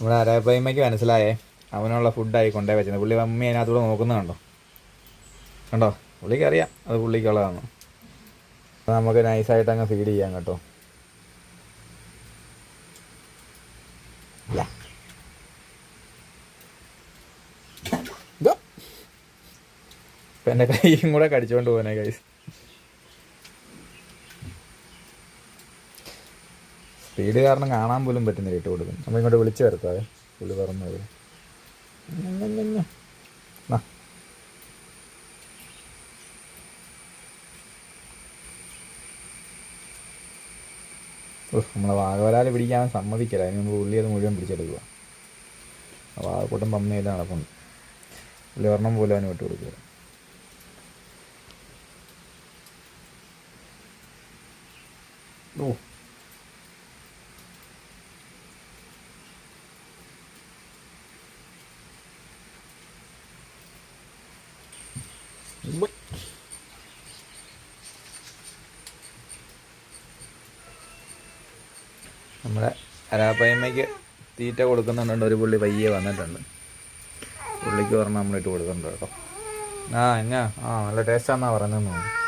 നമ്മുടെ അരപ്പയ്മയ്ക്ക് മനസ്സിലായേ അവനുള്ള ഫുഡായി കൊണ്ടേ വെച്ചത്. പുള്ളി മമ്മി അതിനകത്തൂടെ നോക്കുന്നുണ്ടോ, കണ്ടോ? പുള്ളിക്ക് അറിയാം അത് പുള്ളിക്കുള്ളതാണ്. അപ്പോൾ നമുക്ക് നൈസായിട്ട് അങ്ങ് ഫീഡ് ചെയ്യാം കേട്ടോ. ഇപ്പം എൻ്റെ കൈയും കൂടെ കടിച്ചുകൊണ്ട് പോകാനേ കൈസ്. സ്പീഡ് കാരണം കാണാൻ പോലും പറ്റുന്നില്ല ഇട്ട് കൊടുക്കും. നമ്മൾ ഇങ്ങോട്ട് വിളിച്ച് വരുത്താവേ, പുള്ളി പറഞ്ഞു വരും. നമ്മളെ വാഗവരാൽ പിടിക്കാൻ സമ്മതിക്കില്ല. അതിന് മുമ്പ് പുള്ളി അത് മുഴുവൻ പിടിച്ചെടുക്കുക. വാഗക്കൂട്ടം പമ്മയില്ല നടപ്പുണ്ട്. പുള്ളി ഒരെണ്ണം പോലും അവന് വിട്ട് കൊടുക്കുക. ഓ നമ്മുടെ അരാപ്പയമ്മയ്ക്ക് തീറ്റ കൊടുക്കുന്നുണ്ട്. ഒരു പുള്ളി പയ്യെ വന്നിട്ടുണ്ട്. പുള്ളിക്ക് പറഞ്ഞാൽ നമ്മളിട്ട് കൊടുക്കുന്നുണ്ട് കേട്ടോ. എന്നാ നല്ല ടേസ്റ്റാന്നാ പറയുന്നതെന്ന് തോന്നുന്നു.